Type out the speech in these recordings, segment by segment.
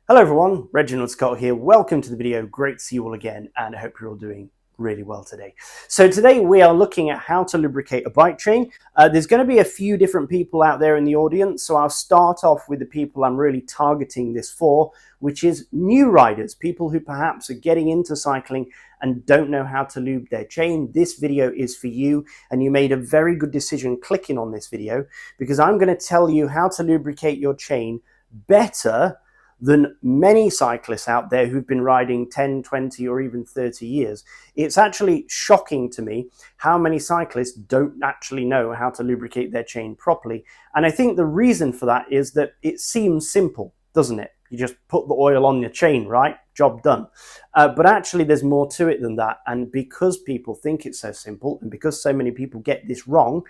Hello everyone, Reginald Scott here. Welcome to the video. Great to see you all again, and I hope you're all doing really well today. So today we are looking at how to lubricate a bike chain. There's going to be a few different people out there in the audience, so I'll start off with the people I'm really targeting this for, which is new riders, people who perhaps are getting into cycling and don't know how to lube their chain. This video is for you, and you made a very good decision clicking on this video, because I'm going to tell you how to lubricate your chain better than many cyclists out there who've been riding 10, 20 or even 30 years. It's actually shocking to me how many cyclists don't actually know how to lubricate their chain properly. And I think the reason for that is that it seems simple, doesn't it? You just put the oil on your chain, right? Job done. But actually there's more to it than that. And because people think it's so simple, and because so many people get this wrong,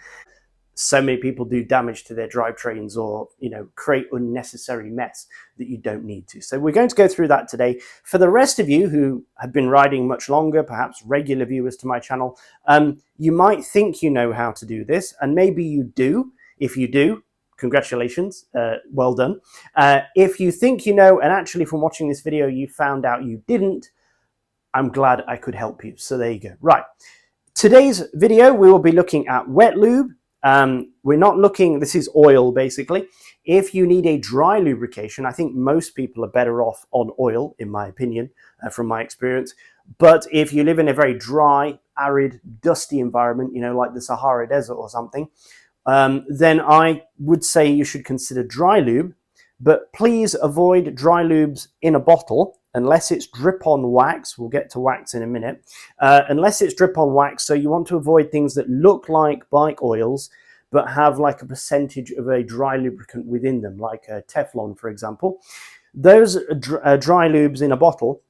so many people do damage to their drivetrains or, create unnecessary mess that you don't need to. So we're going to go through that today. For the rest of you who have been riding much longer, perhaps regular viewers to my channel, you might think you know how to do this, and maybe you do. If you do, congratulations, well done. If you think you know, and actually from watching this video you found out you didn't, I'm glad I could help you. So there you go. Right. Today's video we will be looking at wet lube. We're not looking, this is oil basically. If you need a dry lubrication, I think most people are better off on oil, in my opinion, from my experience. But if you live in a very dry, arid, dusty environment, like the Sahara Desert or something, then I would say you should consider dry lube. But please avoid dry lubes in a bottle, unless it's drip-on wax. We'll get to wax in a minute. Unless it's drip-on wax, so you want to avoid things that look like bike oils, but have like a percentage of a dry lubricant within them, like Teflon, for example. Those dry lubes in a bottle,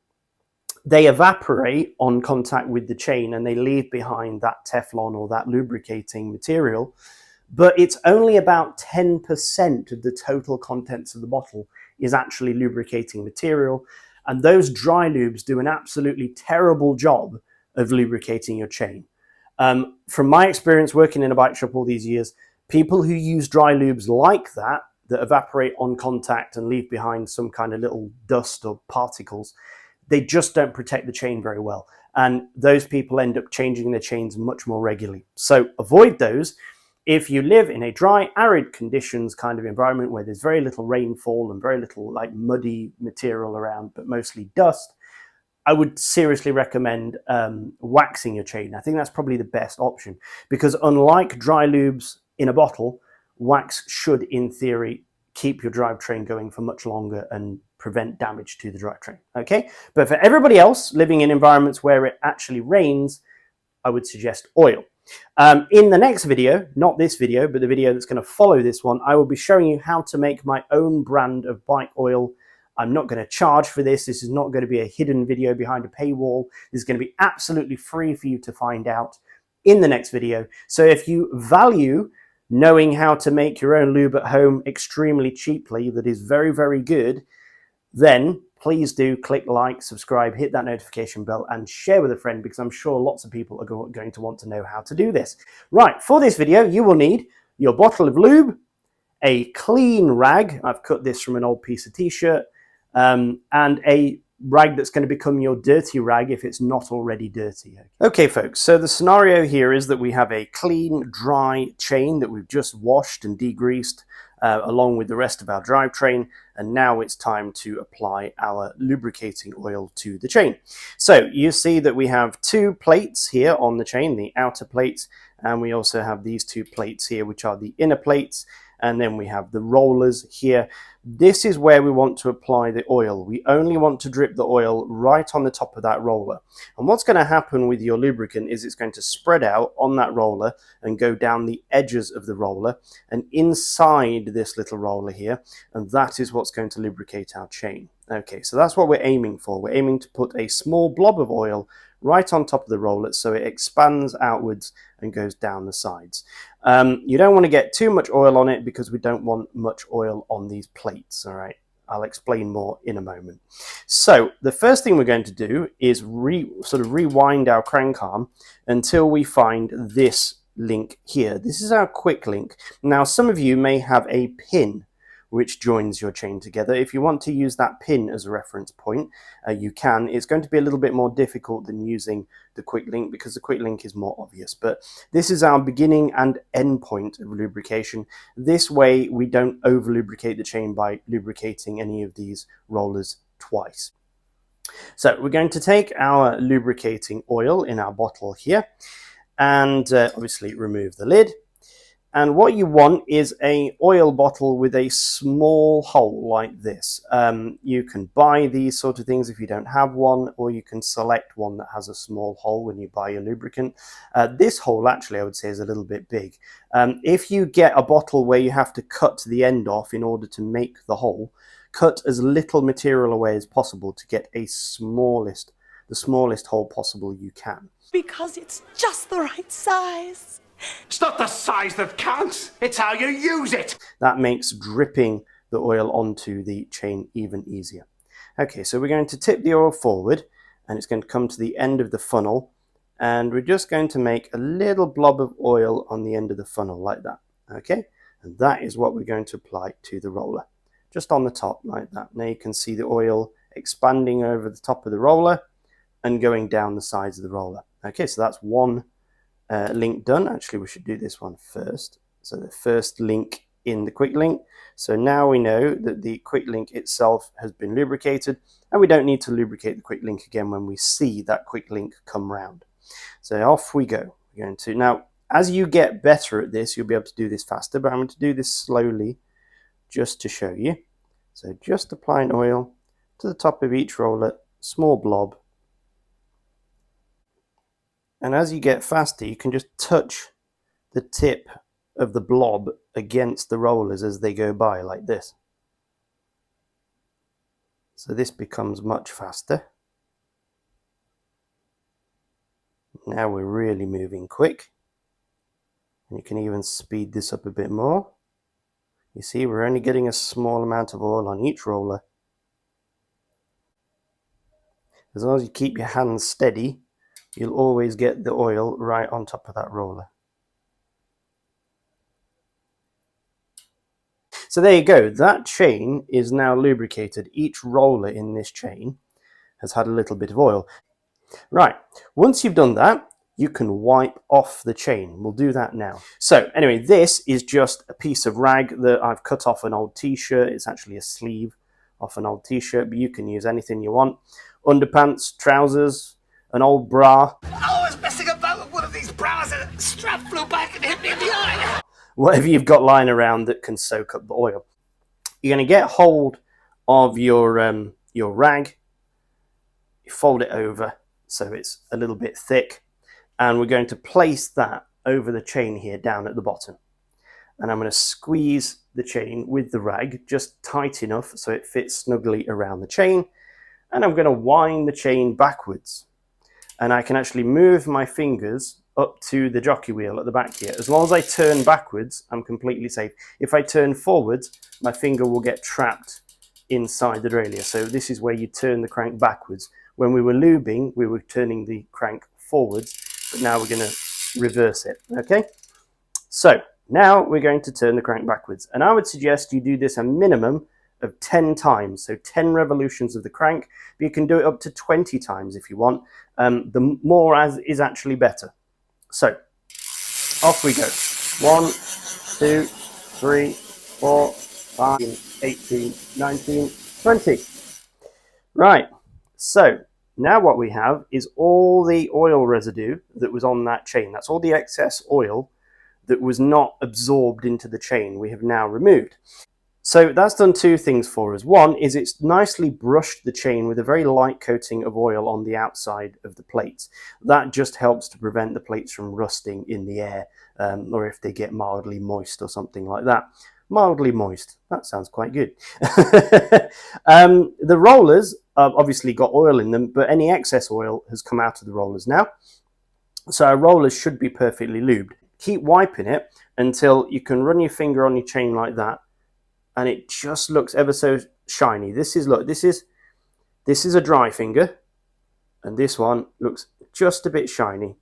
they evaporate on contact with the chain, and they leave behind that Teflon or that lubricating material. But it's only about 10% of the total contents of the bottle is actually lubricating material. And those dry lubes do an absolutely terrible job of lubricating your chain. From my experience working in a bike shop all these years, people who use dry lubes like that evaporate on contact and leave behind some kind of little dust or particles, they just don't protect the chain very well. And those people end up changing their chains much more regularly. So avoid those. If you live in a dry, arid conditions kind of environment where there's very little rainfall and very little like muddy material around, but mostly dust, I would seriously recommend waxing your chain. I think that's probably the best option, because unlike dry lubes in a bottle, wax should, in theory, keep your drivetrain going for much longer and prevent damage to the drivetrain. Okay, but for everybody else living in environments where it actually rains, I would suggest oil. In the next video, not this video, but the video that's going to follow this one, I will be showing you how to make my own brand of bike oil. I'm not going to charge for this. This is not going to be a hidden video behind a paywall. This is going to be absolutely free for you to find out in the next video. So if you value knowing how to make your own lube at home extremely cheaply, that is very, very good, then please do click like, subscribe, hit that notification bell, and share with a friend, because I'm sure lots of people are going to want to know how to do this. Right, for this video, you will need your bottle of lube, a clean rag. I've cut this from an old piece of t-shirt, and a rag that's going to become your dirty rag if it's not already dirty. Okay, folks, so the scenario here is that we have a clean, dry chain that we've just washed and degreased, along with the rest of our drivetrain, and now it's time to apply our lubricating oil to the chain. So you see that we have two plates here on the chain, the outer plates, and we also have these two plates here, which are the inner plates, and then we have the rollers here. This is where we want to apply the oil. We only want to drip the oil right on the top of that roller. And what's going to happen with your lubricant is it's going to spread out on that roller and go down the edges of the roller and inside this little roller here, and that is what's going to lubricate our chain. Okay, so that's what we're aiming for. We're aiming to put a small blob of oil right on top of the roller so it expands outwards and goes down the sides. You don't want to get too much oil on it, because we don't want much oil on these plates. All right, I'll explain more in a moment. So the first thing we're going to do is sort of rewind our crank arm until we find this link here. This is our quick link. Now some of you may have a pin which joins your chain together. If you want to use that pin as a reference point, you can. It's going to be a little bit more difficult than using the quick link because the quick link is more obvious. But this is our beginning and end point of lubrication. This way we don't over lubricate the chain by lubricating any of these rollers twice. So we're going to take our lubricating oil in our bottle here and obviously remove the lid. And what you want is a oil bottle with a small hole like this. You can buy these sort of things if you don't have one, or you can select one that has a small hole when you buy your lubricant. This hole actually I would say is a little bit big. If you get a bottle where you have to cut the end off in order to make the hole, cut as little material away as possible to get the smallest hole possible you can. Because it's just the right size. It's not the size that counts, it's how you use it. That makes dripping the oil onto the chain even easier. Okay, so we're going to tip the oil forward and it's going to come to the end of the funnel, and we're just going to make a little blob of oil on the end of the funnel like that. Okay, and that is what we're going to apply to the roller, just on the top like that. Now you can see the oil expanding over the top of the roller and going down the sides of the roller. Okay, so that's one link done. Actually, we should do this one first. So the first link in the quick link. So now we know that the quick link itself has been lubricated, and we don't need to lubricate the quick link again when we see that quick link come round. So off we go. We're going to, now as you get better at this, you'll be able to do this faster, but I'm going to do this slowly just to show you. So just applying oil to the top of each roller, small blob. And as you get faster, you can just touch the tip of the blob against the rollers as they go by like this. So this becomes much faster. Now we're really moving quick. And you can even speed this up a bit more. You see, we're only getting a small amount of oil on each roller. As long as you keep your hands steady, you'll always get the oil right on top of that roller. So there you go, that chain is now lubricated. Each roller in this chain has had a little bit of oil. Right, once you've done that, you can wipe off the chain. We'll do that now. So anyway, this is just a piece of rag that I've cut off an old t-shirt. It's actually a sleeve off an old t-shirt, but you can use anything you want. Underpants, trousers, an old bra. I was messing about with one of these bras and a strap flew back and hit me in the eye. Whatever you've got lying around that can soak up the oil. You're going to get hold of your rag, you fold it over so it's a little bit thick, and we're going to place that over the chain here down at the bottom. And I'm going to squeeze the chain with the rag just tight enough so it fits snugly around the chain, and I'm going to wind the chain backwards. And I can actually move my fingers up to the jockey wheel at the back here. As long as I turn backwards, I'm completely safe. If I turn forwards, my finger will get trapped inside the derailleur. So this is where you turn the crank backwards. When we were lubing, we were turning the crank forwards, but now we're going to reverse it, okay? So now we're going to turn the crank backwards. And I would suggest you do this a minimum of 10 times, so 10 revolutions of the crank, but you can do it up to 20 times if you want. The more is actually better. So off we go. 1, 2, 3, 4, 5, 18, 19, 20. Right, so now what we have is all the oil residue that was on that chain. That's all the excess oil that was not absorbed into the chain we have now removed. So that's done two things for us. One is it's nicely brushed the chain with a very light coating of oil on the outside of the plates. That just helps to prevent the plates from rusting in the air, or if they get mildly moist or something like that. Mildly moist, that sounds quite good. The rollers obviously got oil in them, but any excess oil has come out of the rollers now. So our rollers should be perfectly lubed. Keep wiping it until you can run your finger on your chain like that, and it just looks ever so shiny. This is a dry finger, and this one looks just a bit shiny,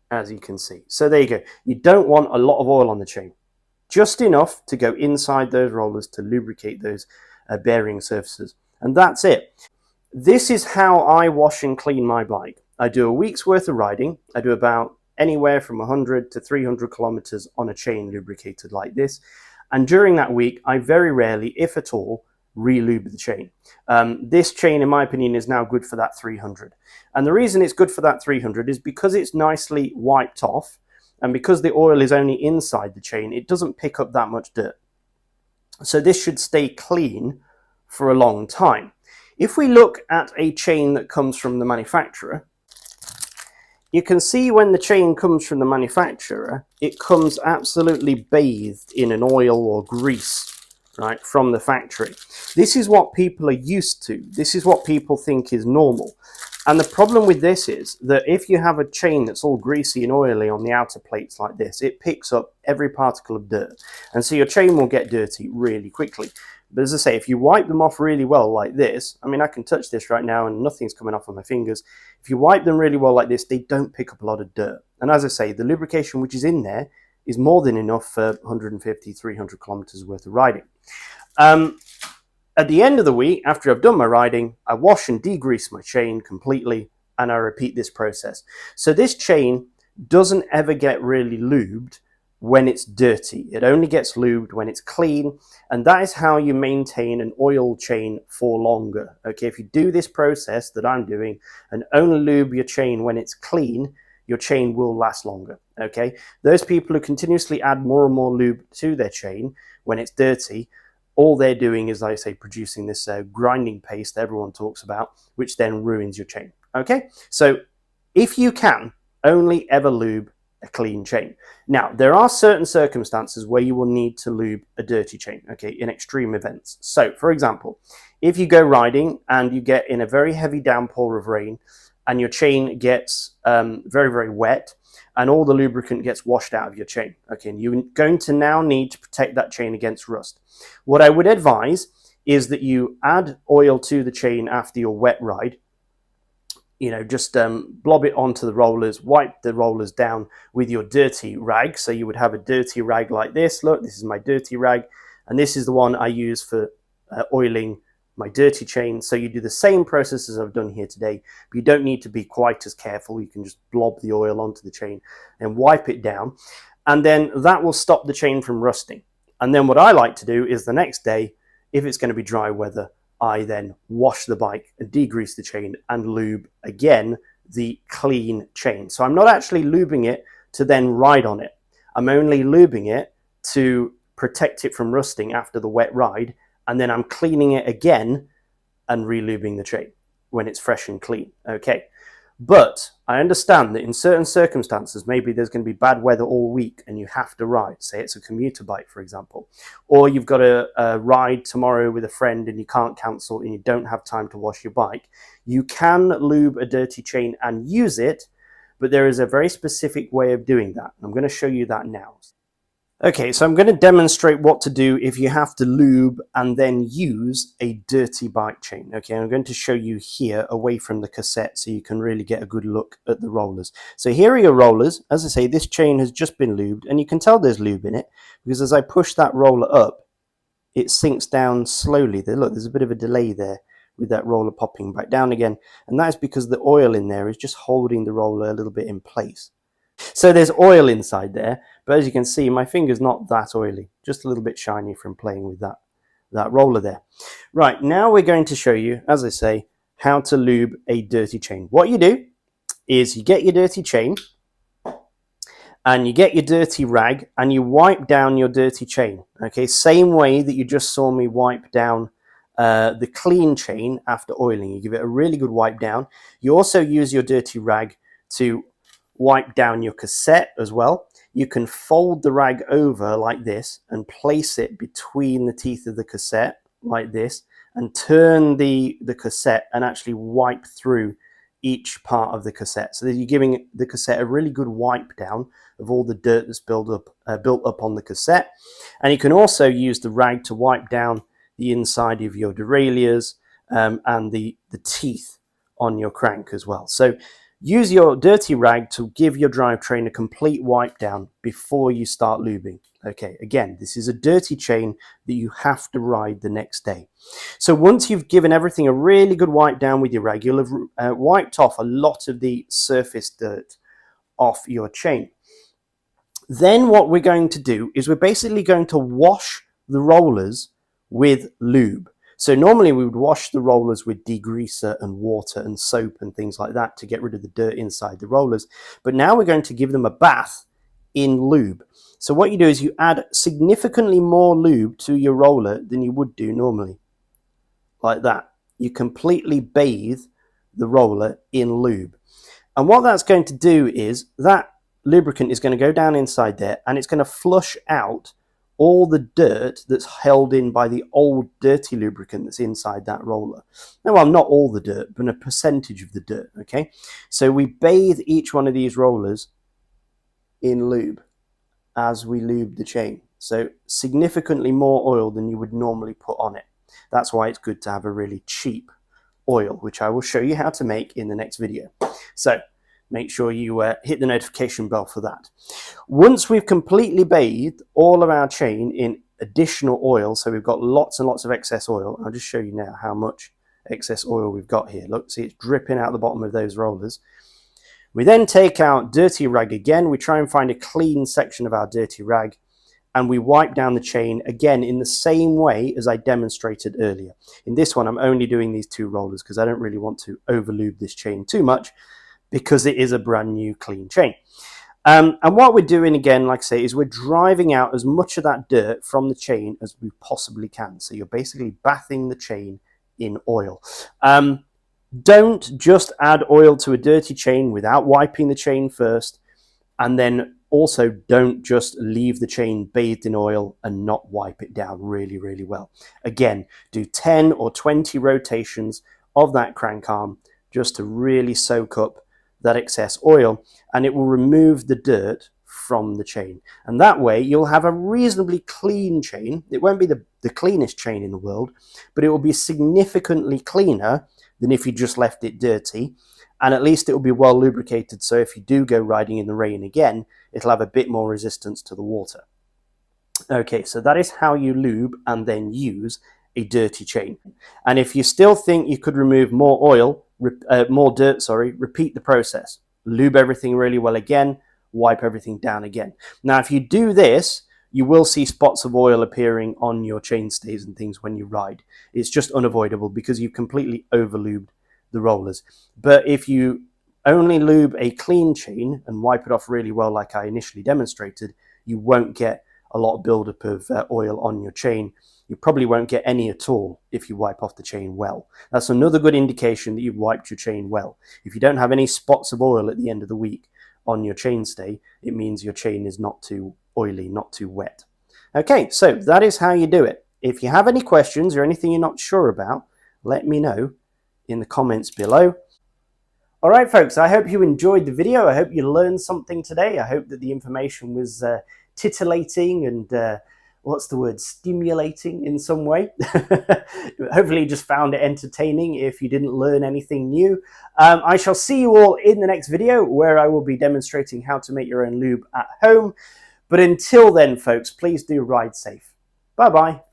as you can see. So there you go. You don't want a lot of oil on the chain. just enough to go inside those rollers to lubricate those bearing surfaces. And that's it. This is how I wash and clean my bike. I do a week's worth of riding. I do about anywhere from 100 to 300 kilometers on a chain lubricated like this. And during that week, I very rarely, if at all, re-lube the chain. This chain, in my opinion, is now good for that 300. And the reason it's good for that 300 is because it's nicely wiped off, and because the oil is only inside the chain, it doesn't pick up that much dirt. So this should stay clean for a long time. If we look at a chain that comes from the manufacturer, you can see when the chain comes from the manufacturer, it comes absolutely bathed in an oil or grease, right, from the factory. This is what people are used to. This is what people think is normal. And the problem with this is that if you have a chain that's all greasy and oily on the outer plates like this, it picks up every particle of dirt. And so your chain will get dirty really quickly. But as I say, if you wipe them off really well like this, I mean, I can touch this right now and nothing's coming off on my fingers. If you wipe them really well like this, they don't pick up a lot of dirt. And as I say, the lubrication which is in there is more than enough for 150, 300 kilometers worth of riding. At the end of the week, after I've done my riding, I wash and degrease my chain completely, and I repeat this process. So this chain doesn't ever get really lubed when it's dirty. It only gets lubed when it's clean, and that is how you maintain an oil chain for longer. Okay, if you do this process that I'm doing and only lube your chain when it's clean, your chain will last longer. Okay, those people who continuously add more and more lube to their chain when it's dirty, all they're doing is, like I say, producing this grinding paste that everyone talks about, which then ruins your chain. Okay, so if you can, only ever lube a clean chain. Now, there are certain circumstances where you will need to lube a dirty chain, okay, in extreme events. So, for example, if you go riding and you get in a very heavy downpour of rain and your chain gets very, very wet and all the lubricant gets washed out of your chain, okay, and you're going to now need to protect that chain against rust. What I would advise is that you add oil to the chain after your wet ride. You know, just blob it onto the rollers, wipe the rollers down with your dirty rag. So you would have a dirty rag like this. Look, this is my dirty rag, and this is the one I use for oiling my dirty chain. So you do the same process as I've done here today, but you don't need to be quite as careful. You can just blob the oil onto the chain and wipe it down, and then that will stop the chain from rusting. And then what I like to do is the next day, if it's going to be dry weather, I then wash the bike and degrease the chain and lube again the clean chain. So I'm not actually lubing it to then ride on it. I'm only lubing it to protect it from rusting after the wet ride, and then I'm cleaning it again and re-lubing the chain when it's fresh and clean. Okay, but I understand that in certain circumstances, maybe there's going to be bad weather all week and you have to ride. Say it's a commuter bike, for example, or you've got a ride tomorrow with a friend and you can't cancel and you don't have time to wash your bike. You can lube a dirty chain and use it, but there is a very specific way of doing that. I'm going to show you that now. Okay, so I'm going to demonstrate what to do if you have to lube and then use a dirty bike chain. Okay, I'm going to show you here away from the cassette so you can really get a good look at the rollers. So here are your rollers. As I say, this chain has just been lubed, and you can tell there's lube in it because as I push that roller up, it sinks down slowly. Look, there's a bit of a delay there with that roller popping back down again, and that's because the oil in there is just holding the roller a little bit in place. So there's oil inside there, but as you can see, my finger's not that oily, just a little bit shiny from playing with that roller there. Right, now we're going to show you, as I say, how to lube a dirty chain. What you do is you get your dirty chain and you get your dirty rag and you wipe down your dirty chain. Okay, same way that you just saw me wipe down the clean chain after oiling. You give it a really good wipe down. You also use your dirty rag to wipe down your cassette as well. You can fold the rag over like this and place it between the teeth of the cassette like this and turn the cassette and actually wipe through each part of the cassette. So that you're giving the cassette a really good wipe down of all the dirt that's built up on the cassette. And you can also use the rag to wipe down the inside of your derailleurs and the teeth on your crank as well. So use your dirty rag to give your drivetrain a complete wipe down before you start lubing. Okay, again, this is a dirty chain that you have to ride the next day. So once you've given everything a really good wipe down with your rag, you'll have wiped off a lot of the surface dirt off your chain. Then what we're going to do is we're basically going to wash the rollers with lube. So normally we would wash the rollers with degreaser and water and soap and things like that to get rid of the dirt inside the rollers. But now we're going to give them a bath in lube. So what you do is you add significantly more lube to your roller than you would do normally. Like that. You completely bathe the roller in lube. And what that's going to do is that lubricant is going to go down inside there and it's going to flush out all the dirt that's held in by the old dirty lubricant that's inside that roller. Now, well, not all the dirt, but a percentage of the dirt, okay? So we bathe each one of these rollers in lube as we lube the chain. So significantly more oil than you would normally put on it. That's why it's good to have a really cheap oil, which I will show you how to make in the next video. So make sure you hit the notification bell for that. Once we've completely bathed all of our chain in additional oil, so we've got lots and lots of excess oil. I'll just show you now how much excess oil we've got here. Look, see, it's dripping out the bottom of those rollers. We then take our dirty rag again. We try and find a clean section of our dirty rag, and we wipe down the chain again in the same way as I demonstrated earlier. In this one, I'm only doing these two rollers because I don't really want to overlube this chain too much because it is a brand new clean chain. And what we're doing again, like I say, is we're driving out as much of that dirt from the chain as we possibly can. So you're basically bathing the chain in oil. Don't just add oil to a dirty chain without wiping the chain first, and then also don't just leave the chain bathed in oil and not wipe it down really, really well. Again, do 10 or 20 rotations of that crank arm just to really soak up that excess oil, and it will remove the dirt from the chain. And that way you'll have a reasonably clean chain. It won't be the cleanest chain in the world, but it will be significantly cleaner than if you just left it dirty, and at least it will be well lubricated, so if you do go riding in the rain again, it'll have a bit more resistance to the water. Okay, so that is how you lube and then use a dirty chain. And if you still think you could remove more oil, more dirt, repeat the process. Lube everything really well again, wipe everything down again. Now, if you do this, you will see spots of oil appearing on your chainstays and things when you ride. It's just unavoidable because you've completely overlubed the rollers. But if you only lube a clean chain and wipe it off really well like I initially demonstrated, you won't get a lot of buildup of oil on your chain. You probably won't get any at all if you wipe off the chain well. That's another good indication that you've wiped your chain well. If you don't have any spots of oil at the end of the week on your chainstay, it means your chain is not too oily, not too wet. Okay, so that is how you do it. If you have any questions or anything you're not sure about, let me know in the comments below. All right, folks, I hope you enjoyed the video. I hope you learned something today. I hope that the information was titillating and stimulating in some way. Hopefully you just found it entertaining if you didn't learn anything new. I shall see you all in the next video where I will be demonstrating how to make your own lube at home. But until then, folks, please do ride safe. Bye-bye.